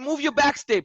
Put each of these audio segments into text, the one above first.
move your back step.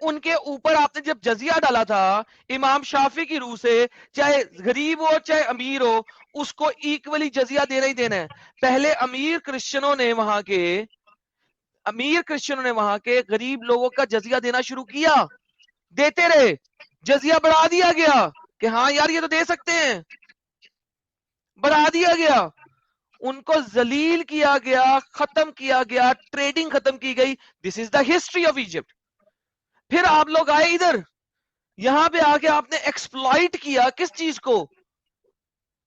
ان کے اوپر آپ نے جب جزیہ ڈالا تھا امام شافی کی روح سے, چاہے غریب ہو چاہے امیر ہو, اس کو ایکولی جزیہ دینا ہی دینا ہے. پہلے امیر کرسچنوں نے وہاں کے غریب لوگوں کا جزیہ دینا شروع کیا, دیتے رہے, جزیہ بڑھا دیا گیا کہ ہاں یار یہ تو دے سکتے ہیں, بڑھا دیا گیا, ان کو ذلیل کیا گیا, ختم کیا گیا, ٹریڈنگ ختم کی گئی. دس is the history of Egypt. پھر آپ لوگ آئے ادھر, یہاں پہ آ کے آپ نے ایکسپلائٹ کیا کس چیز کو؟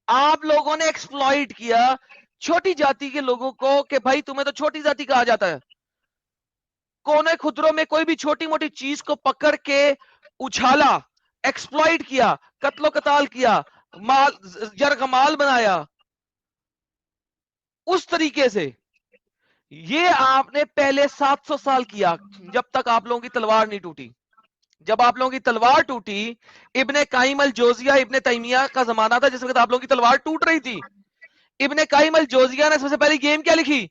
آپ لوگوں نے ایکسپلائٹ کیا چھوٹی جاتی کے لوگوں کو کہ بھائی تمہیں تو چھوٹی جاتی کہا جاتا ہے. کونے خدروں میں کوئی بھی چھوٹی موٹی چیز کو پکڑ کے اچھالا, ایکسپلائٹ کیا, قتل و قتال کیا, یرغمال بنایا. اس طریقے سے یہ آپ نے پہلے 700 سال کیا, جب تک آپ لوگوں کی تلوار نہیں ٹوٹی. جب آپ لوگوں کی تلوار ٹوٹی, ابن قیم الجوزیہ ابن تیمیہ کا زمانہ تھا جس وقت آپ لوگوں کی تلوار ٹوٹ رہی تھی. ابن قیم الجوزیہ نے سب سے پہلی گیم کیا لکھی؟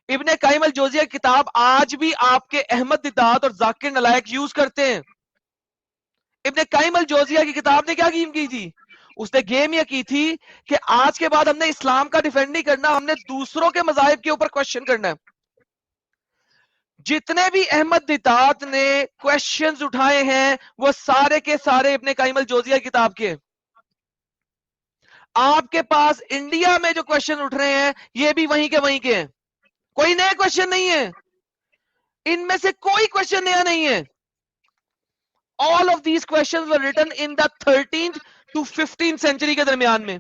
ابن قیم الجوزیہ کی کتاب آج بھی آپ کے احمد دیدات اور ذاکر نلائق یوز کرتے ہیں. ابن قیم الجوزیہ کی کتاب نے کیا گیم کی تھی؟ اس نے گیم یہ کی تھی کہ آج کے بعد ہم نے اسلام کا ڈیفینڈ نہیں کرنا, ہم نے دوسروں کے مذاہب کے اوپر کوشچن کرنا ہے. جتنے بھی احمد دیدات نے کوشچنز اٹھائے ہیں وہ سارے کے سارے ابن قیم الجوزیہ کی کتاب کے. آپ کے پاس انڈیا میں جو کوشچن اٹھ رہے ہیں یہ بھی وہیں کے ہیں, کوئی نئے کوشچن نہیں ہے, ان میں سے کوئی کوشچن نیا نہیں ہے. All of these questions were written in the 13th to 15th century کے درمیان میں,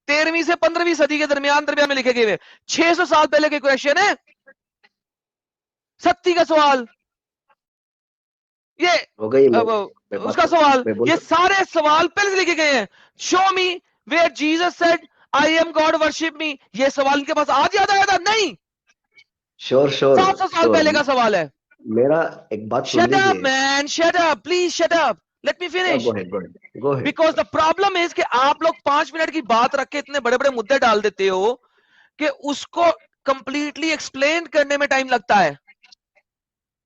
13ویں سے 15ویں صدی کے درمیان میں لکھے گئے. 600 سال پہلے کے کوشچن ہے. ستی کا سوال, یہ ہو گئی اس کا سوال, بول یہ سارے سوال پہلے سے لکھے گئے ہیں. Show me where Jesus said I am God worship me. یہ سوال ان کے پاس آج یاد آیا تھا؟ نہیں, شور 700 سال پہلے کا سوال ہے. میرا ایک بات سن Shut up, لیجیے. man. Shut up. Please shut up. Let me finish. Go ahead. Because the problem is کہ آپ لوگ 5 منٹ کی بات رکھ کے اتنے بڑے بڑے مدے ڈال دیتے ہو کہ اس کو کمپلیٹلی ایکسپلین کرنے میں ٹائم لگتا ہے.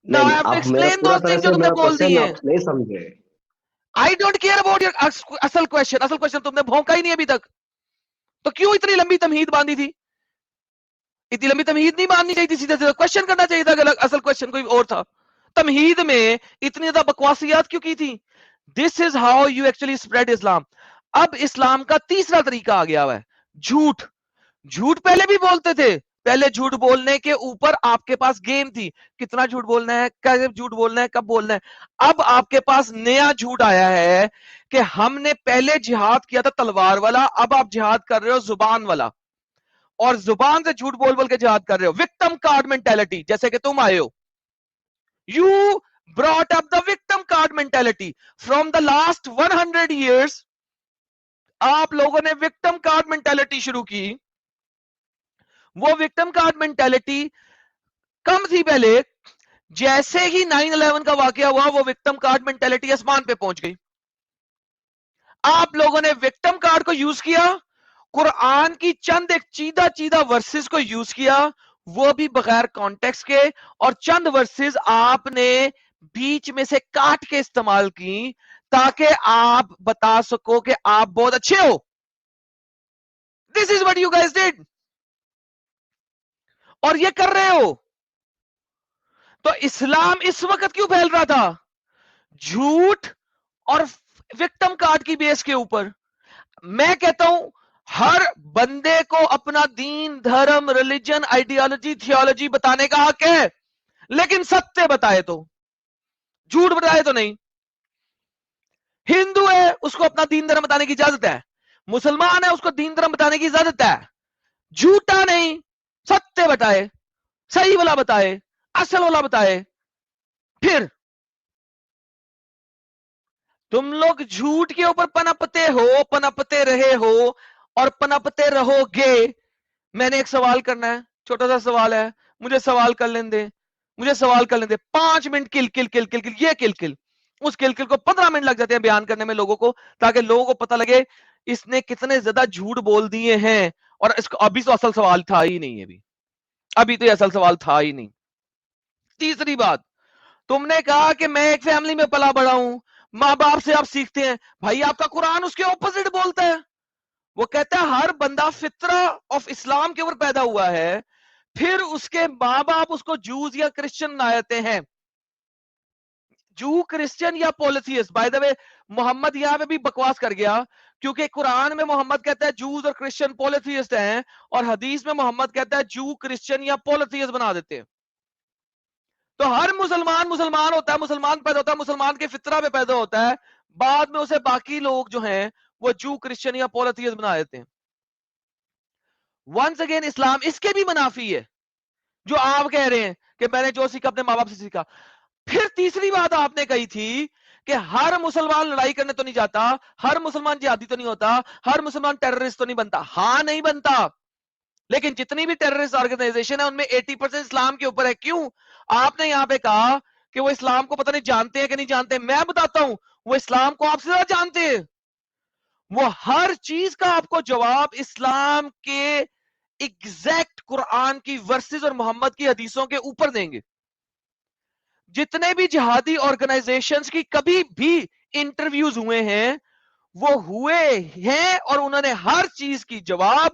Now I have to explain those things جو تم نے بول دی ہیں. نہیں سمجھے. I don't care about your اصل question تم نے بھونکا ہی نہیں ابھی تک. تو کیوں اتنی لمبی تمہید باندھی تھی؟ اتنی لمبی تمہید نہیں باندھنی چاہیے تھی, سیدھا سیدھا کوشچن کرنا چاہیے تھا کہ اصل کوشچن کوئی اور تھا. تمہید میں اتنی زیادہ بکواسیات کیوں کی تھی؟ This is how you actually spread Islam. اب اسلام کا تیسرا طریقہ آ گیا ہے, جھوٹ. جھوٹ پہلے بھی بولتے تھے, پہلے جھوٹ بولنے کے اوپر آپ کے پاس گیم تھی, کتنا جھوٹ بولنا ہے, کب جھوٹ بولنا ہے, کب بولنا ہے. اب آپ کے پاس نیا جھوٹ آیا ہے کہ ہم نے پہلے جہاد کیا تھا تلوار والا, اب آپ جہاد کر رہے ہو زبان والا, اور زبان سے جھوٹ بول بول کے جہاد کر رہے ہو. وکٹم کارڈ مینٹیلٹی, جیسے کہ تم آئے ہو. You brought up the victim card mentality from the last 100 years. آپ لوگوں نے victim card mentality شروع کی. وہ victim card mentality کم تھی پہلے, جیسے ہی 9/11 کا واقعہ ہوا وہ victim card mentality آسمان پہ پہنچ گئی. آپ لوگوں نے victim card کو یوز کیا, قرآن کی چند ایک چیدہ ورسز کو یوز کیا, وہ بھی بغیر کانٹیکس کے, اور چند ورسز آپ نے بیچ میں سے کاٹ کے استعمال کی تاکہ آپ بتا سکو کہ آپ بہت اچھے ہو. This is what you guys did. اور یہ کر رہے ہو. تو اسلام اس وقت کیوں پھیل رہا تھا؟ جھوٹ اور وکٹم کارڈ کی بیس کے اوپر. میں کہتا ہوں ہر بندے کو اپنا دین, دھرم, ریلیجن, آئیڈیالوجی, تھیولوجی بتانے کا حق ہے, لیکن ستیہ بتائے تو, جھوٹ بتائے تو نہیں. ہندو ہے اس کو اپنا دین دھرم بتانے کی اجازت ہے, مسلمان ہے اس کو دین دھرم بتانے کی اجازت ہے. جھوٹا نہیں, ستیہ بتائے, صحیح والا بتائے, اصل والا بتائے. پھر تم لوگ جھوٹ کے اوپر پنپتے ہو, پنپتے رہے ہو اور پنپتے رہو گے. میں نے ایک سوال کرنا ہے, چھوٹا سا سوال ہے, مجھے سوال کر لیں دے, 5 منٹ کل یہ کل اس کل کو 15 منٹ لگ جاتے ہیں بیان کرنے میں لوگوں کو, تاکہ لوگوں کو پتہ لگے اس نے کتنے زیادہ جھوٹ بول دیے ہیں. اور اس کو ابھی تو اصل سوال تھا ہی نہیں, ابھی تو یہ اصل سوال تھا ہی نہیں. تیسری بات, تم نے کہا کہ میں ایک فیملی میں پلا بڑا ہوں, ماں باپ سے آپ سیکھتے ہیں, بھائی آپ کا قرآن اس کے اپوزٹ بولتا ہے. وہ کہتا ہے ہر بندہ فطرہ آف اسلام کے اوپر پیدا ہوا ہے, پھر اس کے ماں باپ اس کو جوز یا کرسچن بناتے ہیں. جو کرسچن یا پولیتھیسٹ, بائی دا وے محمد یہاں پہ بھی بکواس کر گیا, کیونکہ قرآن میں محمد کہتا ہے جوز اور کرسچن پولیتھیسٹ ہیں, اور حدیث میں محمد کہتا ہے جو کرسچن یا پولیتھیسٹ بنا دیتے ہیں. تو ہر مسلمان ہوتا ہے, مسلمان پیدا ہوتا ہے, مسلمان کے فطرہ پہ پیدا ہوتا ہے, بعد میں اسے باقی لوگ جو ہیں وہ جو کرسچن یا پولیتھیسٹ بنا دیتے ہیں. ونس اگین اسلام اس کے بھی منافی ہے جو آپ کہہ رہے ہیں کہ میں نے جو سیکھا اپنے ماں باپ سے سیکھا. پھر تیسری بات آپ نے کہی تھی کہ ہر مسلمان لڑائی کرنے تو نہیں جاتا, ہر مسلمان جہادی تو نہیں ہوتا, ہر مسلمان ٹیررسٹ تو نہیں بنتا. ہاں نہیں بنتا, لیکن جتنی بھی ٹیررسٹ آرگنائزیشن ہے ان میں 80% اسلام کے اوپر ہے. کیوں؟ آپ نے یہاں پہ کہا کہ وہ اسلام کو پتہ نہیں جانتے ہیں کہ نہیں جانتے. میں بتاتا ہوں, وہ اسلام کو آپ سے زیادہ جانتے ہیں. وہ ہر چیز کا آپ کو جواب اسلام کے ایگزیکٹ قرآن کی ورسز اور محمد کی حدیثوں کے اوپر دیں گے. جتنے بھی جہادی آرگنائزیشنز کی کبھی بھی انٹرویوز ہوئے ہیں وہ ہوئے ہیں, اور انہوں نے ہر چیز کی جواب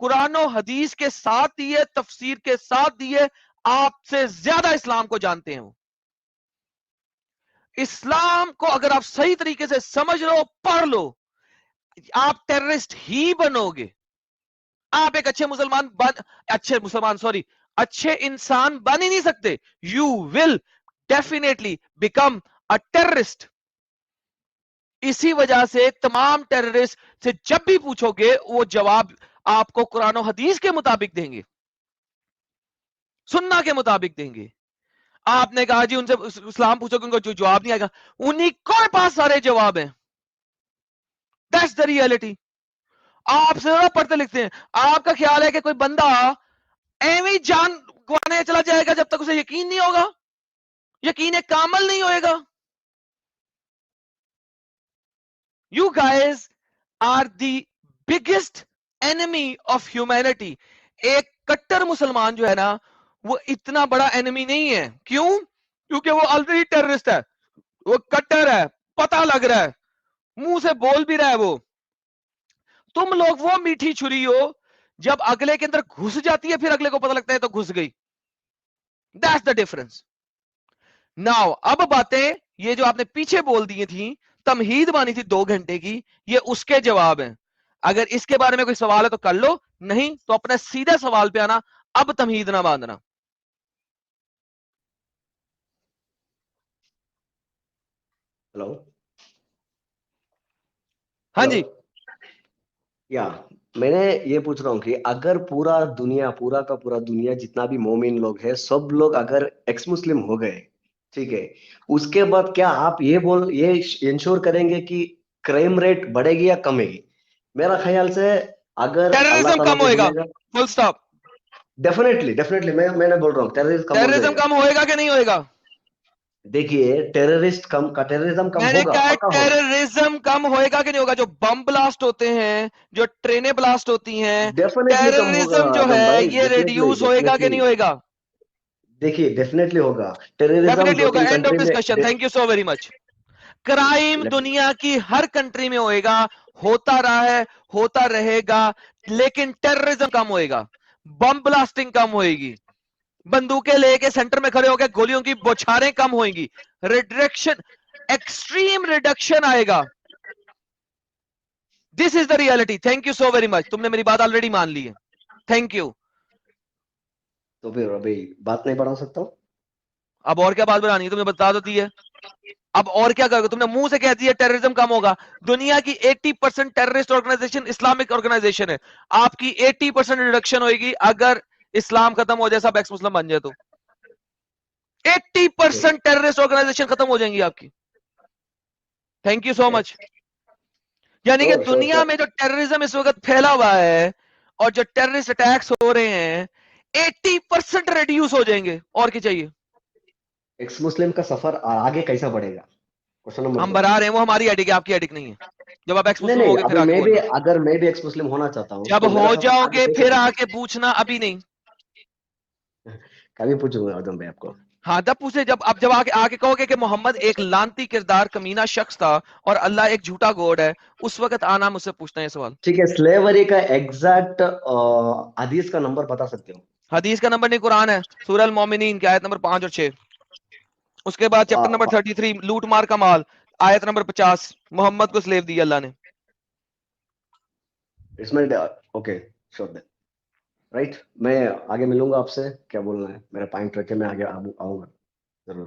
قرآن و حدیث کے ساتھ دیے, تفسیر کے ساتھ دیے. آپ سے زیادہ اسلام کو جانتے ہیں. اسلام کو اگر آپ صحیح طریقے سے سمجھ لو, پڑھ لو, آپ ٹیررسٹ ہی بنو گے. آپ ایک اچھے انسان بن ہی نہیں سکتے. You will definitely become a terrorist. اسی وجہ سے تمام ٹیررسٹ سے جب بھی پوچھو گے وہ جواب آپ کو قرآن و حدیث کے مطابق دیں گے, سننا کے مطابق دیں گے. آپ نے کہا جی ان سے اسلام پوچھو گے ان کو جو جواب نہیں آئے گا, انہیں کے پاس سارے جواب ہیں. That's the reality. آپ سے زیادہ پڑھتے لکھتے ہیں. آپ کا خیال ہے کہ کوئی بندہ ایویں جان گوانے چلا جائے گا جب تک اسے یقین نہیں ہوگا, یقین کامل نہیں ہوئے گا. You guys are the biggest enemy of humanity. ایک کٹر مسلمان جو ہے نا وہ اتنا بڑا انیمی نہیں ہے. کیوں؟ کیونکہ وہ آلریڈی ٹیررسٹ ہے, وہ کٹر ہے, پتہ لگ رہا ہے, منہ سے بول بھی رہا ہے. وہ تم لوگ وہ میٹھی چھری ہو جب اگلے کے اندر گھس جاتی ہے پھر اگلے کو پتہ لگتا ہے تو گھس گئی. That's the difference. Now اب باتیں یہ جو آپ نے پیچھے بول دی تھیں, تمہید بانی تھی 2 گھنٹے کی, یہ اس کے جواب ہیں. اگر اس کے بارے میں کوئی سوال ہے تو کر لو, نہیں تو اپنے سیدھا سوال پہ آنا. اب تمہید نہ باندھنا. ہلو ہاں جی, یا میں نے یہ پوچھ رہا ہوں کہ اگر پورا کا پورا دنیا جتنا بھی مومن لوگ ہیں سب لوگ اگر ایکس مسلم ہو گئے, ٹھیک ہے, اس کے بعد کیا آپ یہ انشور کریں گے کہ کرائم ریٹ بڑھے گی یا کمے گی؟ میرا خیال سے اگر اللہ ٹیررزم تعالیٰ کم کو ہوئے گا, ملے گا فل سٹاپ. ڈیفینیٹلی میں بول رہا ہوں ٹیررزم کم ہوئے گا کہ نہیں ہوئے گا؟ دیکھیے ٹیررزم کم میں نے ہوگا, کہا پکا ہوگا. ٹیررزم کم ہوئے گا کہ نہیں ہوگا؟ جو بم بلاسٹ ہوتے ہیں, جو ٹرینیں بلاسٹ ہوتی ہیں, ڈیفینیٹلی کم ہوگا ٹیررزم جو آدم ہے بھائی, یہ ریڈیوس ہوئے گا کہ نہیں ہوئے گا؟ دیکھیے ڈیفینیٹلی ہوگا. ٹیررزم ڈیفینیٹلی ہوگا. 2-3 اینڈ آف کنٹری میں discussion. Thank you so very much. Crime دنیا کی ہر کنٹری میں ہوئے گا, ہوتا رہا ہے, ہوتا رہے گا, لیکن ٹیررزم کم ہوئے گا, بم بلاسٹنگ کم ہوئے گی, بندوقیں لے کے سینٹر میں کھڑے ہو کے گولیوں کی بوچھاریں کم ہوئیں گی, ریڈکشن, ایکسٹریم ریڈکشن آئے گا. This is the reality. Thank you so very much. تم نے میری بات آلریڈی مان لی ہے. Thank you. تو پھر ابھی بات نہیں بڑھا سکتا ہوں. اب اور کیا بات بنانی ہے؟ تمہیں بتا دیتی ہے. اب اور کیا کرو گے؟ تم نے منہ سے کہہ دیا ٹیررزم کم ہوگا. دنیا کی 80% ٹیررسٹ آرگنائزیشن اسلامک آرگنائزیشن ہے. آپ کی 80% ریڈکشن ہوئے گی اگر اسلام ختم ہو جائے, سب ایکس مسلم بن جائے تو 80% ٹیررسٹ آرگنائزیشن ختم ہو جائیں گی آپ کی. تھینک یو سو مچ. یعنی کہ دنیا میں جو ٹیررزم اس وقت پھیلا ہوا ہے اور جو ٹیررسٹ اٹیکس ہو رہے ہیں 80% ریڈیوس ہو جائیں گے. اور کیا چاہیے؟ ایکس مسلم کا سفر آگے کیسا بڑھے گا؟ کوشچن نمبر ہم 2. بڑھا رہے ہیں, وہ ہماری ایڈک ہے, آپ کی ایڈک نہیں ہے. جب آپ ایکس مسلم نہیں ہوگے پھر ابھی آگے میں بھی, بولنا. اگر میں بھی ایکس مسلم ہونا چاہتا ہوں جب تو میرا ہو سفر جاؤ آگے گے کیسے پھر بڑھے آ گا؟ کے پوچھنا, ابھی نہیں. کبھی پوچھوں گا آدم بھائی آپ کو. ہاں جب پوچھے جب آ کے کہو گے کہ محمد ایک لانتی کردار کمینہ شخص تھا اور اللہ ایک جھوٹا گوڈ ہے, اس وقت آنا مجھ سے پوچھنا ہے یہ سوال. ٹھیک ہے, سلیوری کا ایگزیکٹ حدیث کا نمبر بتا سکتے ہو؟ حدیث کا نمبر نہیں, قرآن ہے, سورہ المومنین کی آیت نمبر 5 اور 6. اس کے بعد چیپٹر نمبر 33 لوٹ مار کا مال, آیت نمبر 50, محمد کو سلیو دیا اللہ نے. اس میں اوکے شور دے رائٹ. میں آگے ملوں گا آپ سے, کیا بولنا ہے میرا پوائنٹ رکھ کے میں آگے آؤں گا ضرور.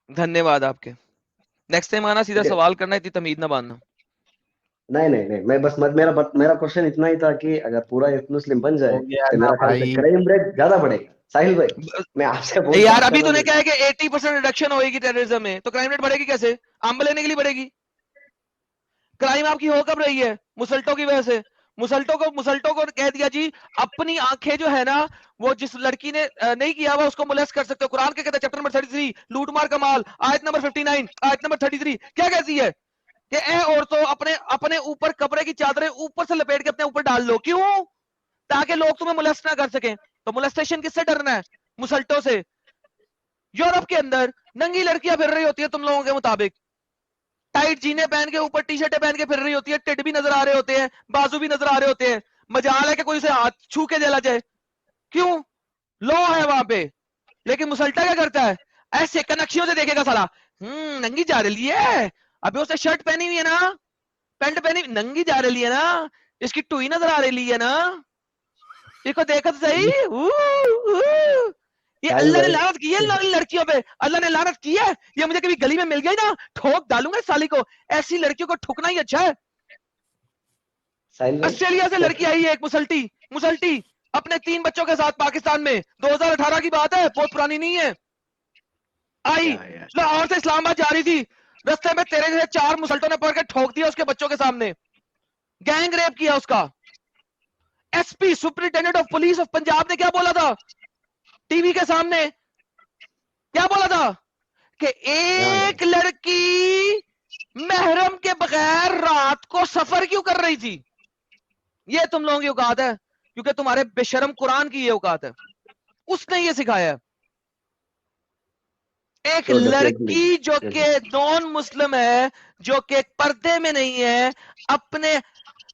دھنیہ واد آپ کے. نیکسٹ ٹائم آنا سیدھا سوال کرنا, اتنی تمید نہ باندھنا. نہیں میں بس میرا کوشچن اتنا ہی تھا کہ اگر پورا ایک مسلم بن جائے تو میرا خیال سے کرائم ریٹ زیادہ بڑھے گا. ساحل بھائی میں آپ سے بہت یار ابھی تو نے کہا ہے کہ 80% ریڈکشن ہوئے گی ٹیررزم میں, تو کرائم ریٹ بڑھے گی کیسے؟ آمب لینے کے لیے بڑھے گی. کرائم آپ کی ہو کب رہی ہے؟ مسلٹوں کی وجہ سے. مسلٹوں کو کہہ دیا جی اپنی آنکھیں جو ہے نا وہ جس لڑکی نے نہیں کیا ہوا اس کو مولیسٹ کر سکتے ہو. قرآن کے کہتا ہے چیپٹر نمبر 33 لوٹ مار کا مال, آیت نمبر 59, آیت نمبر 33 کیا کہتی ہے کہ اے عورتوں اپنے اوپر کپڑے کی چادریں اوپر سے لپیٹ کے اپنے اوپر ڈال لو. کیوں؟ تاکہ لوگ تمہیں مولیسٹ نہ کر سکیں. تو مولیسٹیشن کس سے ڈرنا ہے؟ مسلٹوں سے. یورپ کے اندر ننگی لڑکیاں پھر رہی ہوتی ہے تم لوگوں کے مطابق, ٹائٹ جینے پہن کے اوپر ٹی شرٹیں پہن کے پھر رہی ہوتی ہے, ٹڈ بھی نظر آ رہے ہوتے ہیں, بازو بھی نظر آ رہے ہوتے ہیں. مجال ہے کہ کوئی اسے ہاتھ چھو کے جلا جائے. کیوں؟ لو ہے وہاں پہ. لیکن مسلٹا کیا کرتا ہے؟ ایسے کنکشیوں سے دیکھے گا سالا, ننگی جا رہی ہے, ابھی اسے شرٹ پہنی ہوئی ہے نا, پینٹ پہنی, ننگی جا رہی ہے نا, اس کی ٹوئی نظر آ رہی ہے نا, اس کو دیکھا تو صحیح. یہ اللہ نے لعنت کی ہے لڑکیوں پہ, اللہ نے لعنت کی ہے. یہ مجھے کبھی گلی میں مل گئی نا ٹھوک ڈالوں گا اس سالی کو. ایسی لڑکیوں کو ٹھکنا ہی اچھا ہے. آسٹریلیا سے لڑکی آئی ہے ایک مسلٹی اپنے 3 بچوں کے ساتھ پاکستان میں, 2018 کی بات ہے, بہت پرانی نہیں ہے. آئی لاہور سے اسلام آباد جا رہی تھی, رستے میں تیرے جیسے 4 مسلٹوں نے پکڑ کے ٹھوک دیا اس کے بچوں کے سامنے, گینگ ریپ کیا اس کا. S P superintendent of police of Punjab نے کیا بولا تھا ٹی وی کے سامنے؟ کیا بولا تھا کہ ایک لڑکی محرم کے بغیر رات کو سفر کیوں کر رہی تھی. یہ تم لوگوں کی اوقات ہے, کیونکہ تمہارے بے شرم قرآن کی یہ اوقات ہے. اس نے یہ سکھایا. ایک لڑکی جو کہ نان مسلم ہے, جو کہ پردے میں نہیں ہے, اپنے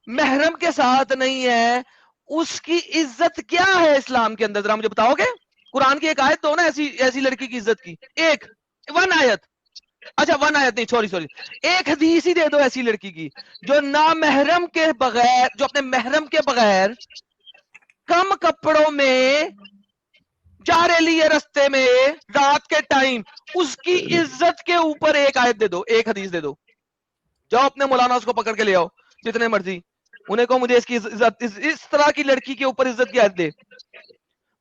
محرم کے ساتھ نہیں ہے, اس کی عزت کیا ہے اسلام کے اندر؟ ذرا مجھے بتاؤ گے. قرآن کی ایک آیت دو نا ایسی لڑکی کی عزت کی, ایک 1 آیت. اچھا 1 آیت نہیں, سوری, ایک حدیث ہی دے دو ایسی لڑکی کی جو نامحرم کے بغیر, جو اپنے محرم کے بغیر کم کپڑوں میں جا رہی ہے رستے میں رات کے ٹائم, اس کی عزت کے اوپر ایک آیت دے دو, ایک حدیث دے دو. جاؤ اپنے مولانا اس کو پکڑ کے لے آؤ جتنے مرضی, انہیں کو مجھے اس کی عزت, اس طرح کی لڑکی کے اوپر عزت کی آیت دے.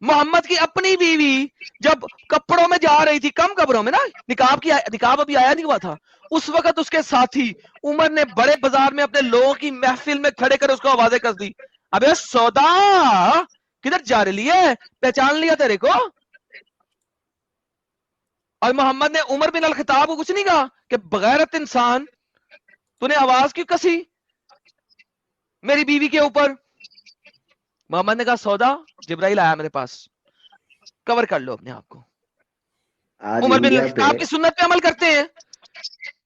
محمد کی اپنی بیوی جب کپڑوں میں جا رہی تھی, کم کپڑوں میں نا, نقاب ابھی آیا نہیں ہوا تھا, اس وقت اس کے ساتھی عمر نے بڑے بازار میں اپنے لوگوں کی محفل میں کھڑے کر اس کو آوازیں کر دی, ابے سودا کدھر جا رہی ہے, پہچان لیا تیرے کو. اور محمد نے عمر بن الخطاب کو کچھ نہیں کہا کہ بغیرت انسان تو نے آواز کیوں کسی میری بیوی کے اوپر. محمد نے کہا سودا جبرائیل آیا میرے پاس, کور کر لو اپنے آپ کو. عمر بن الخطاب کی سنت پہ عمل کرتے ہیں.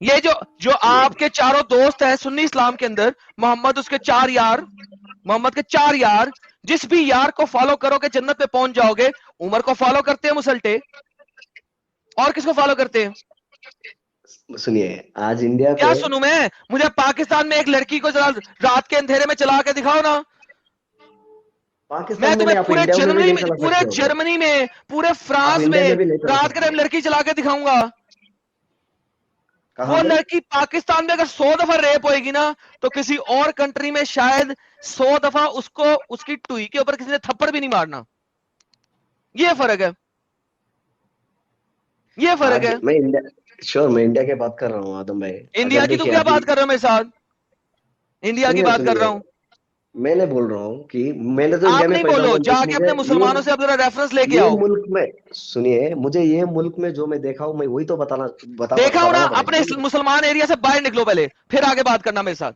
یہ جو آپ کے چاروں دوست ہیں سنی اسلام کے اندر, محمد اس کے 4 یار, محمد کے 4 یار, جس بھی یار کو فالو کرو کہ جنت پہ پہنچ جاؤ گے. عمر کو فالو کرتے ہیں مسلٹے, اور کس کو فالو کرتے ہیں؟ سنیے آج انڈیا کیا سنوں میں؟ مجھے پاکستان میں ایک لڑکی کو ذرا رات کے اندھیرے میں چلا کے دکھاؤ نا. میں تمہیں پورے جرمنی میں, پورے فرانس میں رات کے ٹائم لڑکی چلا کے دکھاؤں گا. وہ لڑکی پاکستان میں اگر 100 دفعہ ریپ ہوئے گی نا, تو کسی اور کنٹری میں شاید 100 دفعہ اس کو اس کی ٹوئی کے اوپر کسی نے تھپڑ بھی نہیں مارنا. یہ فرق ہے, یہ فرق ہے. میں انڈیا کی بات کر رہا ہوں آدم بھائی. انڈیا کی تو کیا بات کر رہا ہوں میرے ساتھ, انڈیا کی بات کر رہا ہوں. میں نے بول رہا ہوں کہ میں نے تو آپ نہیں بولو, جا کے اپنے مسلمانوں سے اب ذرا ریفرنس لے کے آؤ. ملک میں سنیے, مجھے یہ ملک میں جو میں دیکھا ہوں میں وہی تو بتا دیکھا ہوں نا. اپنے مسلمان ایریا سے باہر نکلو پہلے, پھر آگے بات کرنا میرے ساتھ.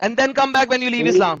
and then come back when you leave Islam.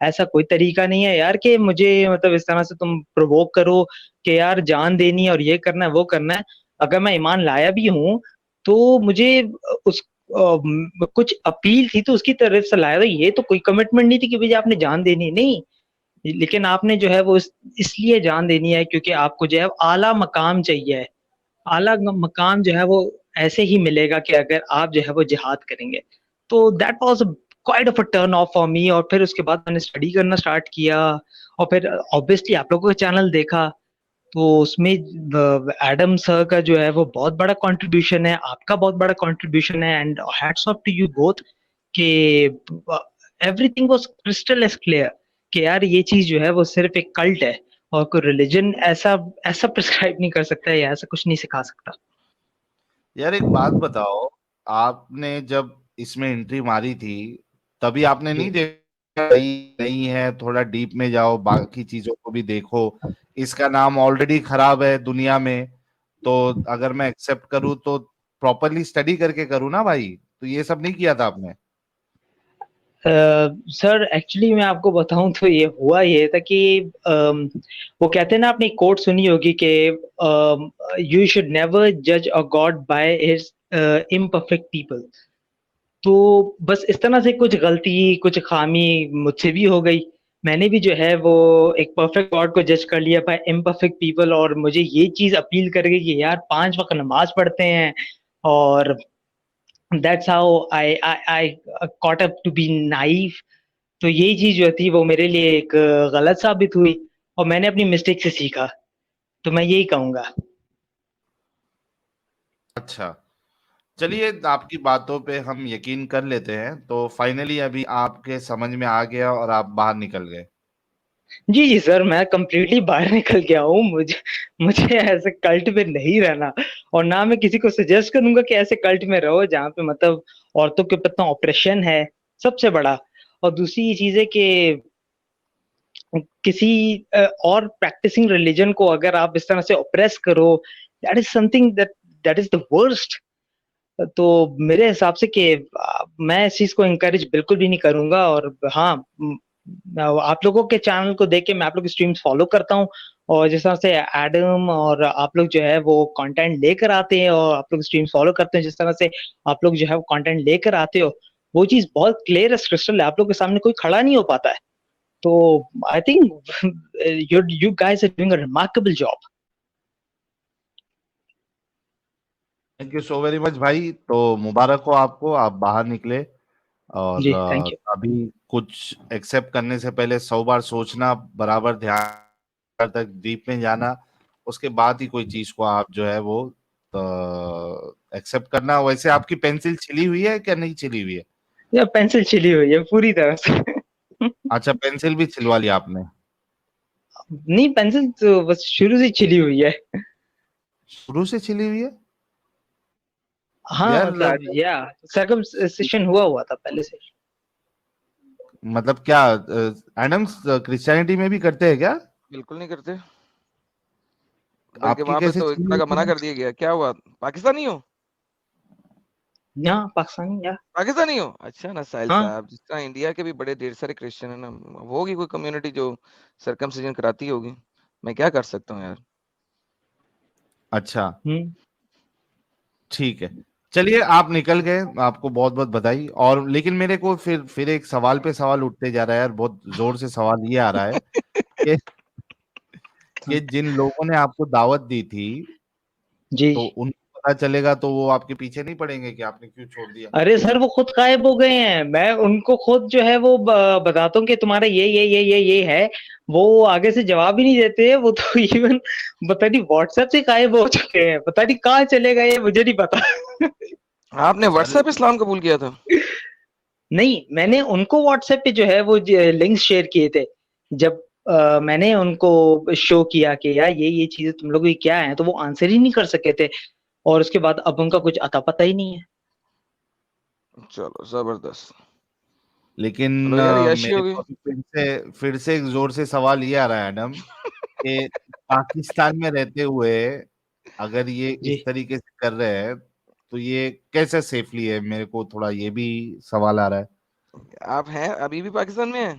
ایسا کوئی طریقہ نہیں ہے یار کہ مجھے مطلب اس طرح سے تم پرووک کرو کہ یار جان دینی ہے اور یہ کرنا ہے وہ کرنا ہے. اگر میں ایمان لایا بھی ہوں تو مجھے اس کچھ اپیل تھی تو اس کی طرف سے لایا تھا. یہ تو کوئی کمٹمنٹ نہیں تھی کہ بھائی آپ نے جان دینی ہے, نہیں. لیکن آپ نے جو ہے وہ اس لیے جان دینی ہے کیونکہ آپ کو جو ہے اعلیٰ مقام چاہیے. اعلیٰ مقام جو ہے وہ ایسے ہی ملے گا کہ اگر آپ جو ہے وہ جہاد کریں گے. تو that was quite of a turn off for me. اور پھر اس کے بعد میں نے اسٹڈی کرنا اسٹارٹ کیا اور پھر obviously آپ لوگوں کا چینل دیکھا تو اس میں ایڈم سر کا جو ہے وہ بہت بڑا کنٹریبیوشن ہے, آپ کا بہت بڑا کنٹریبیوشن ہے, and hats off to you both کہ everything was crystal as clear کہ یار یہ چیز جو ہے وہ صرف ایک کلٹ ہے اور کوئی ریلیجن ایسا پرسکرائب نہیں کر سکتا یا ایسا کچھ نہیں سکھا سکتا. یار ایک بات بتاؤ, آپ نے جب اس میں انٹری ماری تھی تبھی آپ نے نہیں دیکھا نہیں ہے, تھوڑا ڈیپ میں جاؤ, باقی چیزوں کو بھی دیکھو, اس کا نام آلریڈی خراب ہے دنیا میں, تو اگر میں ایکسپٹ کروں تو پراپرلی اسٹڈی کر کے کروں نا بھائی, تو یہ سب نہیں کیا تھا آپ نے؟ سر ایکچولی میں آپ کو بتاؤں تو یہ ہوا یہ تھا کہ وہ کہتے ہیں نا, آپ نے کوٹ سنی ہوگی کہ یو شوڈ نیور جج a God by his imperfect people. تو بس اس طرح سے کچھ غلطی کچھ خامی مجھ سے بھی ہو گئی. میں نے بھی جو ہے وہ ایک پرفیکٹ گاڈ کو جج کر لیا بائی امپرفیکٹ پیپل, اور مجھے یہ چیز اپیل کر گئی کہ یار 5 وقت نماز پڑھتے ہیں اور that's how I caught up to be naive. تو یہ چیز جو تھی وہ میرے لیے ایک غلط ثابت ہوئی اور میں نے اپنی مسٹیک سے سیکھا, تو میں یہی کہوں گا. اچھا چلیے, آپ کی باتوں پہ ہم یقین کر لیتے ہیں. تو فائنلی ابھی آپ کے سمجھ میں آ گیا اور آپ باہر نکل گئے؟ جی سر, میں کمپلیٹلی باہر نکل گیا ہوں. مجھے ایسے کلٹ میں نہیں رہنا, اور نہ میں کسی کو سجیسٹ کروں گا کہ ایسے کلٹ میں رہو جہاں پہ مطلب عورتوں کے اوپر آپریشن ہے سب سے بڑا. اور دوسری یہ چیز ہے کہ کسی اور پریکٹسنگ ریلیجن کو اگر آپ اس طرح سے اوپریس کرو, that is some thing that is the worst. تو میرے حساب سے کہ میں اس چیز کو انکریج بالکل بھی نہیں کروں گا. اور ہاں, آپ لوگوں کے چینل کو دیکھ کے میں آپ لوگ کی اسٹریمز فالو کرتا ہوں, اور جس طرح سے ایڈم اور آپ لوگ جو ہے وہ کانٹینٹ لے کر آتے ہیں اور آپ لوگ اسٹریمز فالو کرتے ہیں, جس طرح سے آپ لوگ جو ہے وہ کانٹینٹ لے کر آتے ہو, وہ چیز بہت کلیئر ایز کرسٹل ہے. آپ لوگ کے سامنے کوئی کھڑا نہیں ہو پاتا ہے. تو I think you guys are doing a remarkable job. Thank you so very much بھائی. تو مبارک ہو آپ کو, آپ باہر نکلے. اور جی تھینک یو. ابھی کچھ ایکسپٹ کرنے سے پہلے 100 بار سوچنا, برابر دھیان تک ڈیپ میں جانا, اس کے بعد ہی کوئی چیز کو آپ جو ہے وہ ایکسپٹ کرنا. ویسے آپ کی پینسل چھلی ہوئی ہے کیا نہیں چھلی ہوئی ہے؟ یا پینسل چھلی ہوئی ہے پوری طرح سے. اچھا, پینسل بھی چھلوا لیا آپ نے؟ نہیں, پینسل تو بس شروع سے چھلی ہوئی ہے. شروع سے چھلی ہوئی ہے ہاں یار؟ مطلب یا سرکمسیشن ہوا تھا پہلے سے. مطلب کیا ایڈمس کرسچینٹی میں بھی کرتے ہیں کیا؟ بالکل نہیں کرتے, آپ بلکہ کی وہاں پہ کیسے تو ایک طرح کا منع کر دیا گیا. کیا ہوا, پاکستانی ہو؟ ہاں پاکستانی. یا پاکستانی ہو, اچھا نا ساحل ہاں صاحب, جس طرح انڈیا کے بھی بڑے ڈھیر سارے کرسچن ہیں نا, ہوگی کوئی کمیونٹی جو سرکمسیجن کراتی ہوگی. میں کیا کر سکتا ہوں یار. اچھا ٹھیک ہے, چلیے آپ نکل گئے, آپ کو بہت بہت بدائی. اور لیکن میرے کو پھر ایک سوال پہ سوال اٹھتے جا رہا ہے یار, بہت زور سے سوال یہ آ رہا ہے کہ جن لوگوں نے آپ کو دعوت دی تھی جی. تو ان کو پتا چلے گا تو وہ آپ کے پیچھے نہیں پڑیں گے کہ آپ نے کیوں چھوڑ دیا؟ ارے سر وہ خود غائب ہو گئے ہیں. میں ان کو خود جو ہے وہ بتاتا ہوں کہ تمہارا یہ ہے, وہ آگے سے جواب ہی نہیں دیتے. وہ تو ایون پتا نہیں واٹس ایپ سے غائب ہو چکے ہیں, پتا نہیں کہاں چلے گئے, مجھے نہیں پتا. آپ نے واٹس ایپ اسلام قبول کیا تھا؟ نہیں, میں نے ان کو واٹس ایپ پہ جو ہے وہ لنکس شیئر کیے تھے. جب میں نے ان کو شو کیا کہ یار یہ چیزیں تم لوگوں کی کیا ہیں, تو وہ آنسر ہی نہیں کر سکے تھے. اور اس کے بعد اب ان کا کچھ اتا پتہ ہی نہیں ہے. چلو زبردست. لیکن چلو یار یاشی میرے ہوگی. کو پھر سے ایک زور سے سوال یہ آ رہا ہے ایڈم, کہ پاکستان میں رہتے ہوئے اگر یہ جی. اس طریقے سے کر رہے ہیں تو یہ کیسے سیفلی ہے؟ میرے کو تھوڑا یہ بھی سوال آ رہا ہے. آپ ہیں ابھی بھی پاکستان میں ہیں؟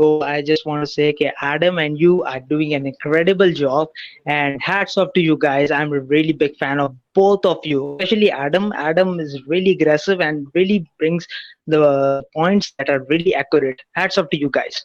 go, I just want to say that Adam and you are doing an incredible job, and hats off to you guys. I'm a really big fan of both of you, especially Adam. Adam is really aggressive and really brings the points that are really accurate. Hats off to you guys.